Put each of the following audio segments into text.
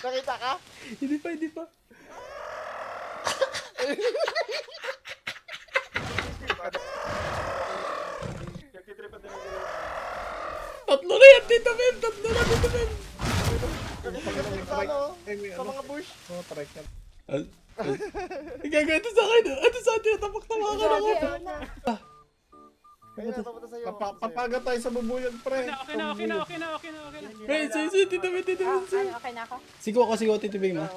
Nakita ka? Hindi pa, hindi pa. Tatlo na yan, Tito Mem! Tatlo na, Tito Mem! Nakita sa ano? Sa mga bush. Oo, trike na. Gagawin ito sa akin. Ito sa atin, tapak-tapakan ako. Ayun na, papunta sa'yo. Papaga tayo sa bubuyog, pre. Okay na. Pre, sige, Tito Mem, Tito Mem. Okay na ako. Sigaw ako, sigaw, Tito Mem, ha?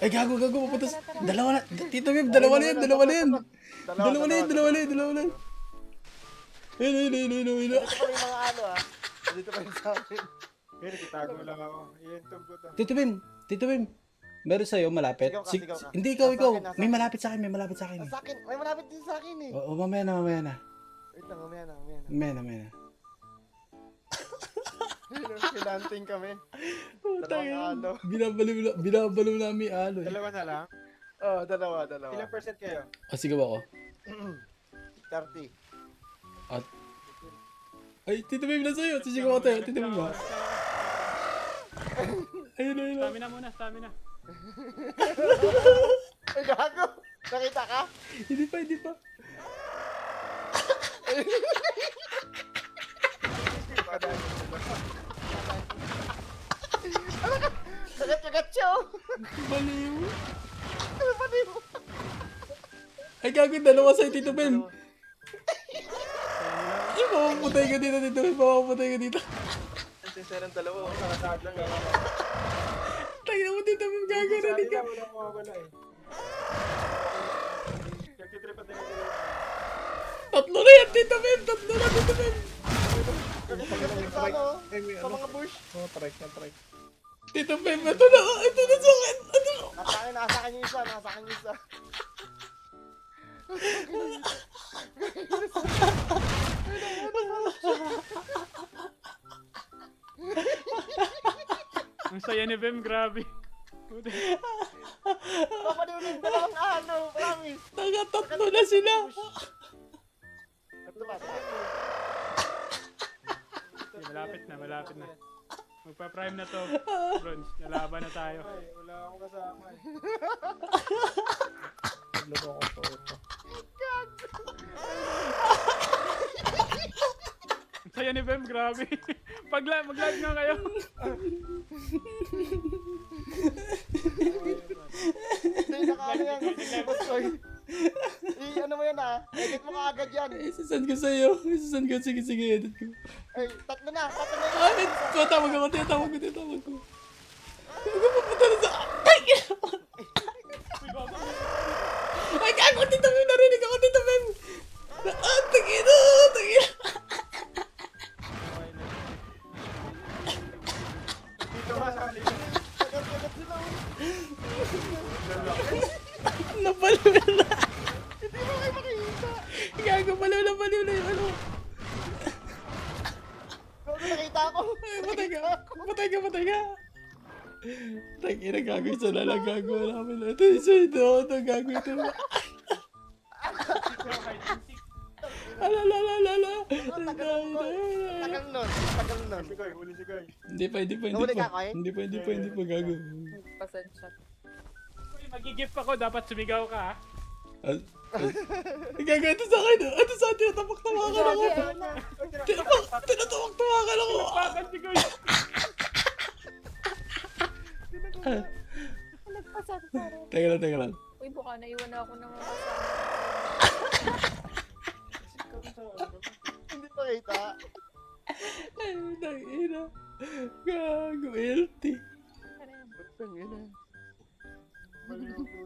Ay, gago, papunta sa... Dalawa na, Tito Mem, dalawa na yan. Dalawa na yan. Ayun. Dito pa yung mga ano ah. Dito pa yung sa akin. Pero kitago lang ako. Ientog ko to. Tito Mem. Meron sa'yo, malapit. Sigaw ka. Hindi, ikaw. Nasa akin. May malapit sa akin, may malapit sa akin. Sa akin, may malapit din sa akin eh. Oo, mamaya na. Wait lang, mamaya na. Pinanting kami. Putang ano. binabalo namin yung alo. Dalawa na lang. Oo, dalawa. Ilang percent kayo? Sigaw ako. 30. At... Ay, Tito Mem na sa'yo. Sisigaw ako tayo. Tito Mem ba? Ayun. Stamina. Ay, gago! Nakita ka? Hindi pa. Sagat siya oh! Baliw. Ano ba din mo? Ay, gago, dalawa sa'yo, Tito Mem. Ay, mamaputay ka dito, Tito Mem. Mamaputay ka dito. Sincerong dalawa oh. Nakasagad lang eh. Tayo mo, Tito Mem. Gago, ready ka. Wala mawawala eh. Nagtitripan din ako. Tatlo na yan, Tito Mem. Tatlo na, Tito Mem. Sa ano? Sa mga bush. Oo, trike na. Tito Mem, ito na sa akin. Nasa akin yung isa. Ang saya ni Bem, grabe. Papaliw ng dalawang ano, promise. Tatlo na sila. Ito ba? Malapit na. Magpa-prime na to, Bronze. Nalaban na tayo. Ay, wala akong kasama eh. Loko ko po ito. Ang saya ni Bem, grabe. Mag-live nga kayo. Hindi, nakaano yan. Boss Koy. Ano mo yan ah? Edit mo kaagad yan. Isasend ko sa'yo. Sige, edit ko. Ay, tatlo na yan. Tawag ko. Pupunta na sa... Ay, gago, Tito Mem. Narinig ako, Tito Mem. Tagina. Dito ka sa akin. Sagat sila oh. Napaliw na. Hindi mo kayo makikita. Gago, baliw na yung ano. Gago, nakita ako. Ay, patay ka. Tagina, gago. Isa na lang gago namin. Ito, gago ito. Alala. Tagal nun. Huli si Goy. Hindi pa. Nahuli ka, Koy? Hindi pa, gago. Pasensya. Uy, mag-gift ako, dapat sumigaw ka ha. Gago, ito sa akin. Ito sa atin, tapak-tapakan ako. Tinatapak-tapakan ako. Pagan si Goy. Nagpasat pa rin. Teka lang. Uy, baka naiwan na ako ng mga Hindi pa kita. Ay, tangina. Gago, LT. Tangina. Mali mo po.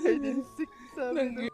I didn't sick sabi.